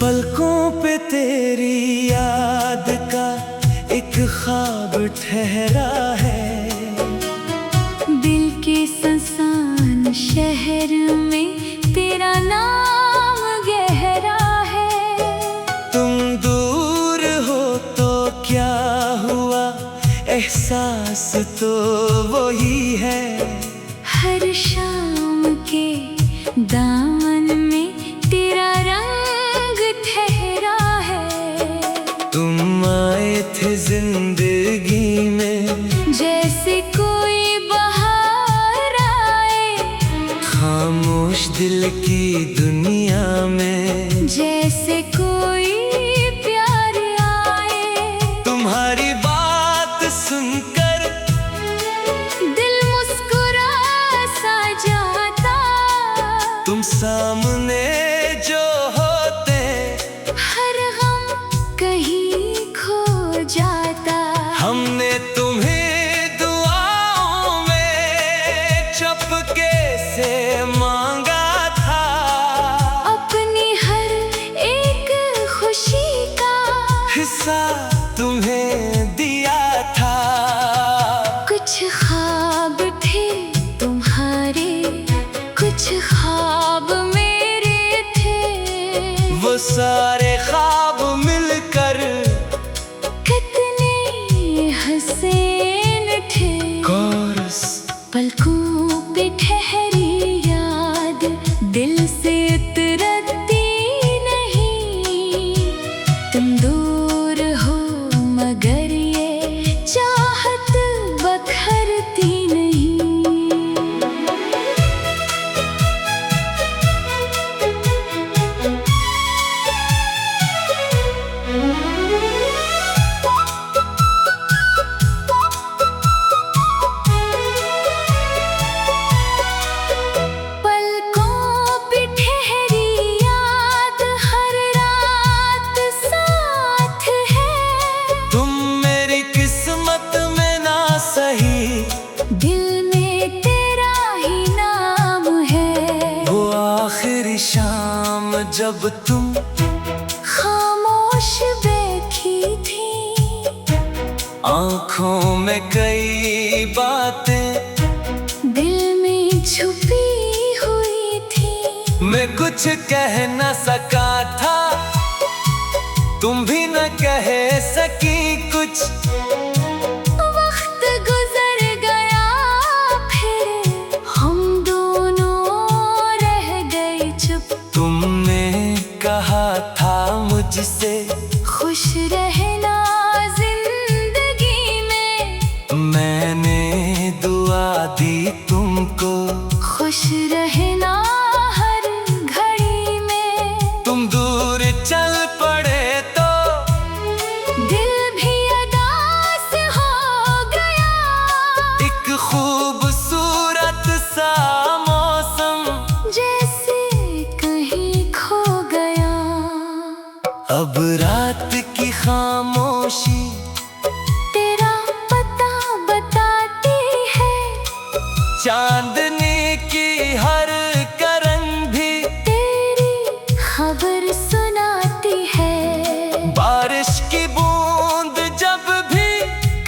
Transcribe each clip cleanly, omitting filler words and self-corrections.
पलकों पे तेरी याद का एक ख्वाब ठहरा है। दिल के सुनसान शहर में तेरा नाम गहरा है। तुम दूर हो तो क्या हुआ, एहसास तो वही है। हर शाम के दामन में तेरा रंग ठहरा है। तुम आए थे जिंदगी में जैसे कोई बहार आए, खामोश दिल की दुनिया में जैसे कोई प्यार आए। तुम्हारी बात सुनकर दिल मुस्कुरा सा जाता। तुम सामने जो होते, हर गम कहीं खो जाता। हमने तुम्हें दुआओं में चुपके से मांगा था। अपनी हर एक खुशी का हिस्सा तुम्हें दिया था। कुछ ख्वाब थे तुम्हारे, कुछ ख्वाब मेरे थे। वो सारे ख्वाब मिलकर कितने हसीन थे। कोरस पलकों पे ठहरी याद, दिल से उतरती नहीं। तुम दूर हो मगर ये चाहत बखरती नहीं। पलकों पे ठहरी याद, हर रात साथ है। तुम मेरी किस्मत में ना सही, दिल में तेरा ही नाम है। वो आखिरी शाम जब तुम खामोश बैठी थी, आंखों में कई बातें दिल में छुपी हुई थी। मैं कुछ कह न सका था, तुम भी न कह सकी कुछ। वक्त गुजर गया फिर हम दोनों रह गए चुप। तुमने कहा था मुझसे खुश रहना जिंदगी में, मैंने दुआ दी तुमको। खुश रहना हर घड़ी में। तुम दूर चल पड़े तो दिल भी अदास हो गया। एक खूबसूरत सा मौसम जैसे कहीं खो गया। अब रात की खामोशी तेरा पता बताती है। चांदनी की हर करन भी तेरी खबर सुनाती है। बारिश की बूंद जब भी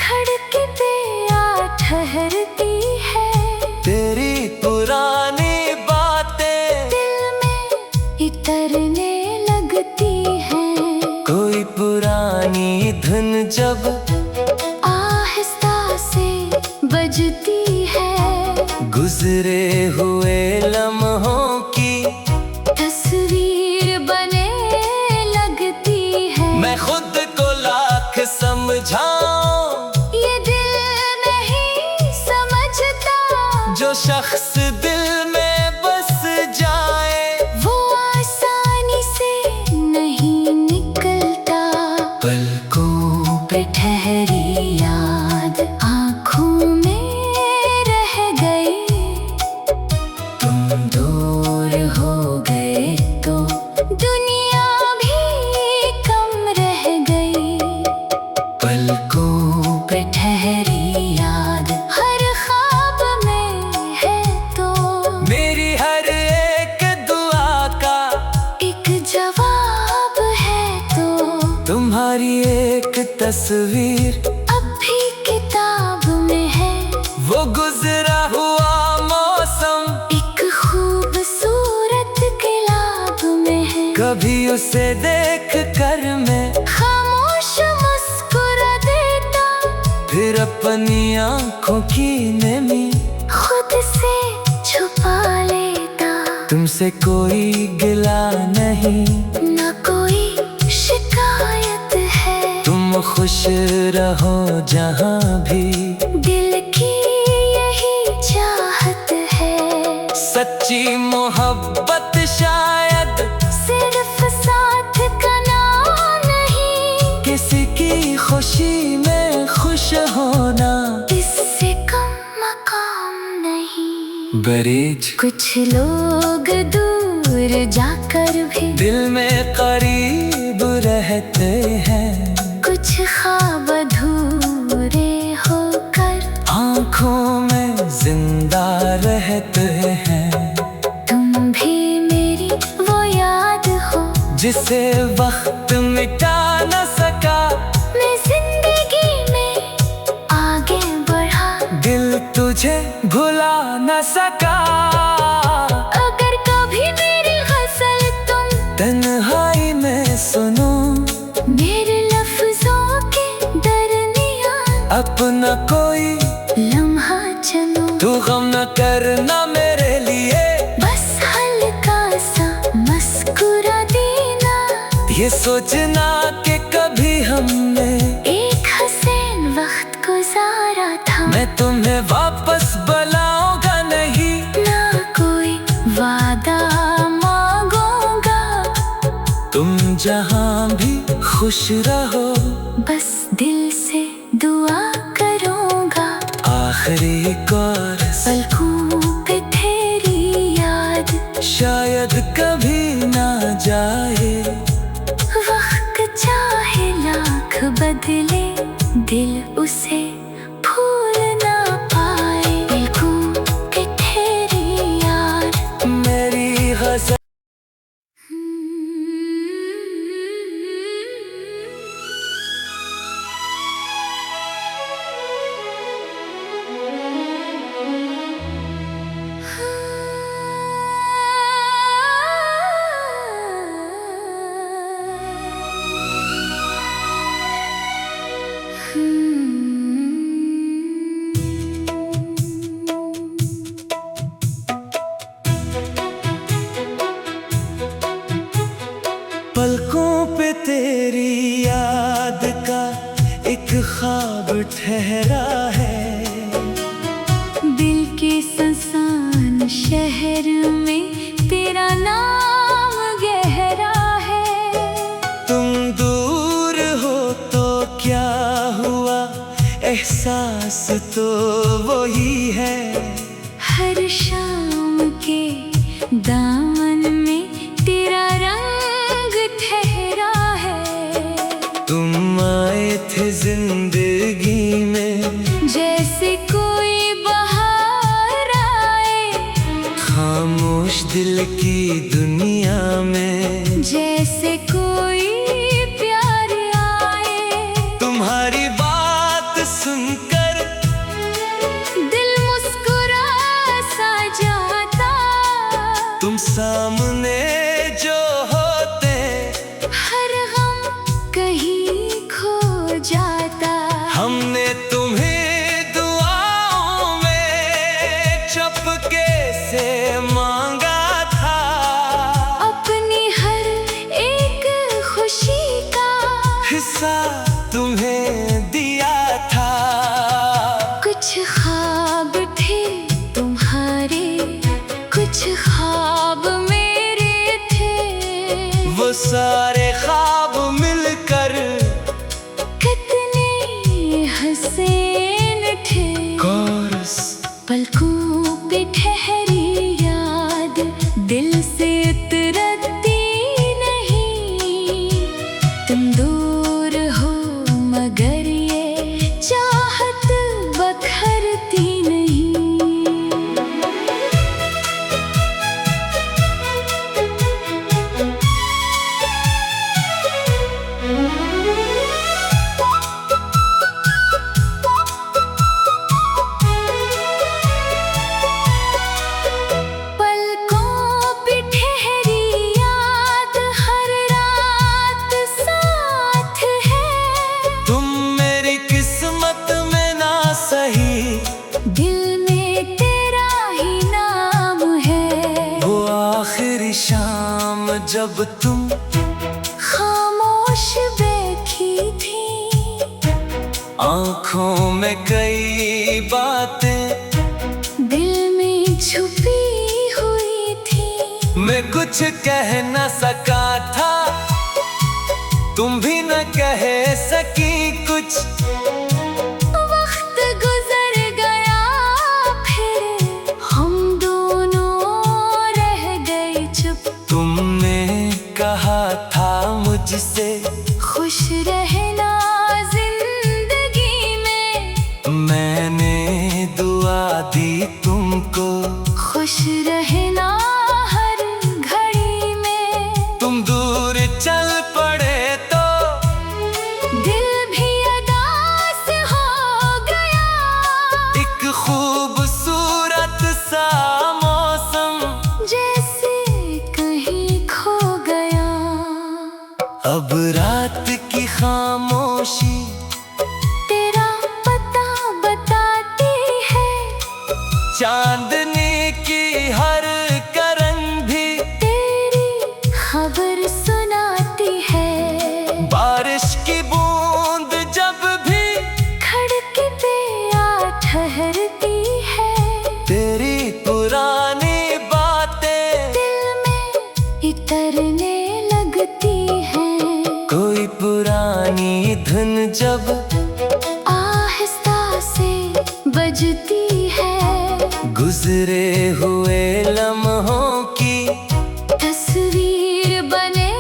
खड़के पे आ ठहरती है। तेरी पुरानी बातें दिल में इतरने लगती हैं। कोई पुरानी धुन जब आहिस्ता से बजती है। गुजरे हुए लम्हों की तस्वीर बने लगती है। मैं खुद को लाख समझाऊं, ये दिल नहीं समझता। जो शख्स दिल में बस जाए वो आसानी से नहीं निकलता। पलकों पे ठहरी याद आँखों में रह गई। तुम्हारी एक तस्वीर अब भी किताब में है। वो गुजरा हुआ मौसम एक खूबसूरत गुलाब में है। कभी उसे देख कर मैं खामोश मुस्कुरा देता, फिर अपनी आंखों की नमी खुद से छुपा लेता। तुमसे कोई गिला नहीं, न कोई शिकायत है। तुम खुश रहो जहाँ भी, दिल की यही चाहत है। सच्ची मोहब्बत शायद सिर्फ साथ का नाम नहीं, किसी की खुशी में खुश होना। इससे कम मकाम नहीं। बरेज कुछ लोग दूर जाकर भी दिल में करीब रहते हैं, कुछ ख्वाब अधूरे होकर आँखों में जिंदा रहते हैं। तुम भी मेरी वो याद हो, जिसे वक्त मिटा न सका, मैं जिंदगी में आगे बढ़ा। दिल तुझे भुला न सका। अगर कभी मेरी गज़ल तुम तन्हाई में सुनो, मेरे लफ्जों के दरमियान अपना कोई लम्हा चुनो। तू गम न करना मेरे लिए, बस हल्का सा मुस्कुरा देना। ये सोचना कि कभी हमने एक हसीन वक्त गुजारा था। मैं तुम्हें वापस बुलाऊंगा नहीं, ना कोई वादा मांगूंगा। तुम जहाँ भी खुश रहो, बस दिल से दुआ करूंगा। आखिरी कोरस पलकों पे तेरी याद शायद कभी ना जाए। वक्त चाहे लाख बदले, दिल उसे भूल ना पाए। पलकों पे तेरी याद मेरी गज़ल पलकों पे तेरी याद का एक ख्वाब ठहरा है। दिल के संसान शहर में तेरा नाम गहरा है। तुम दूर हो तो क्या हुआ, एहसास तो वही है। हर शाम के दामन में तेरा रंग ठहरा है। तुम आए थे जिंदगी में जैसे कोई बहार आए, खामोश दिल की दुनिया में जैसे कोई प्यार आए। तुम्हारी बात सुनकर दिल मुस्कुरा सा जाता, तुम सामने जो होते हर गम कहीं खो जाता। हमने तुम्हें दुआओं में चुपके से मांगा था। अपनी हर एक खुशी का हिस्सा तुम्हें दिया था। कुछ ख्वाब थे तुम्हारे, कुछ ख्वाब मेरे थे। वो सारे ख्वाब मिलकर कितने हसीन थे। कोरस पलकों पे ठहरी याद दिल से उतरती नहीं। तुम दूर हो मगर ये चाहत बखरती नहीं। जब तुम खामोश बैठी थी, आंखों में कई बातें दिल में छुपी हुई थी। मैं कुछ कह न सका था, तुम भी न कह सकी कुछ। वक्त गुजर गया, फिर हम दोनों रह गए चुप। तुमने कहा था मुझसे खुश रहना जिंदगी में, मैंने दुआ दी तुमको खुश रहना हर घड़ी में। तुम दूर चल पड़े तो दिल भी अदास हो गया, एक खूबसूरत सा मौसम जैसे कहीं खो गया। अब रात की खामोशी तेरा पता बताती है, चांदनी की हर करन भी तेरी खबर सुनाती है। बारिश की बूंद जब भी खड़के पे आ ठहरती है, तेरी पुरानी बातें दिल में इतरने लगती हैं। कोई पुरानी धुन जब आहिस्ता से बजती है, गुजरे हुए लम्हों की तस्वीर बने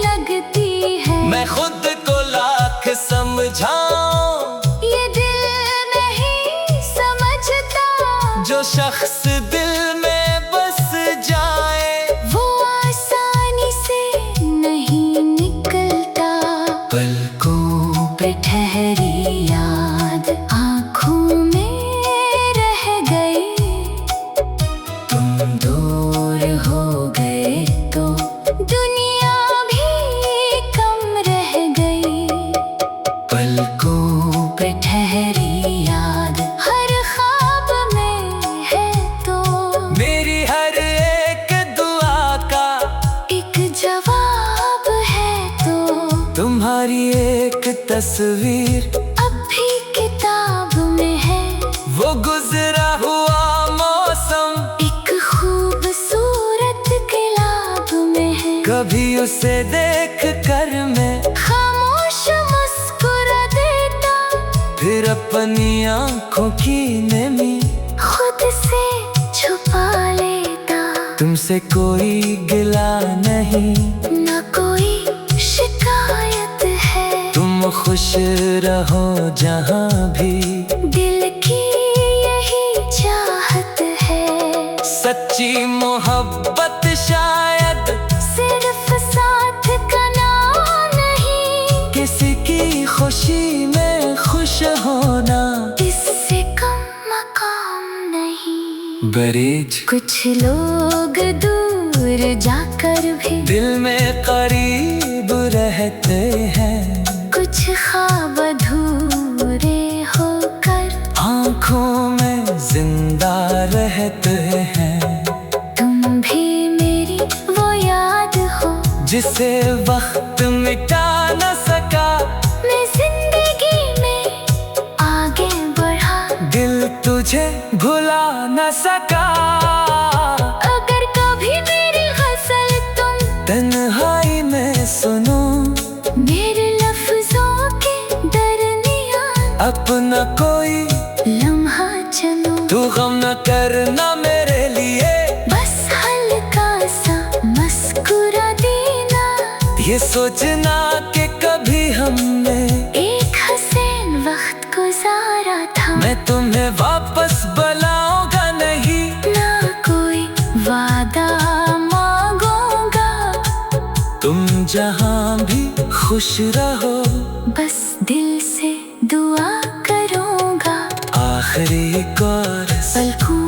लगती है। मैं खुद को लाख समझाऊं, ये दिल नहीं समझता, जो शख्स दिल में बस जाए वो आसानी से नहीं निकलता। पलकों पे ठहरी याद आँखों में रह गई, तुम दूर हो गए तो दुनिया भी कम रह गई। पलकों पे ठहरी याद हर ख्वाब में है तो, मेरी हर एक दुआ का एक जवाब है तो। तुम्हारी एक तस्वीर अब भी किताब में है, वो गुजरा हुआ मौसम एक खूबसूरत किताब में है। कभी उसे देख कर मैं खामोश मुस्कुरा देता, फिर अपनी आंखों की नमी खुद से छुपा लेता। तुमसे कोई गिला नहीं, न कोई शिकायत है, तुम खुश रहो जहां भी, दिल की यही चाहत है। सच्ची मोहब्बत शायद सिर्फ साथ का नाम नहीं, किसी की खुशी में खुश होना। इससे कम मकाम नहीं। बरीज कुछ लोग दूर जाकर भी दिल में करीब रहते हैं, कुछ ख्वाब अधूरे होकर आंखों में जिंदा रहते हैं। तुम भी मेरी वो याद हो, जिसे वक्त मिटा न सका, मैं जिंदगी में आगे बढ़ा, दिल तुझे भुला न सका। अगर कभी मेरी गज़ल तुम तन्हाई में सुनो, मेरे लफ्जों के दरमियान अपना कोई लम्हा चलो। तू गम न करना मेरे लिए, बस हल्का सा मुस्कुरा देना, ये सोचना कि कभी हमने एक हसीन वक्त गुजारा था। मैं तुम्हें वापस बुलाऊंगा नहीं, ना कोई वादा मांगूंगा, तुम जहां भी खुश रहो, बस दिल से दुआ करूंगा। आखिरी कोरस पलकों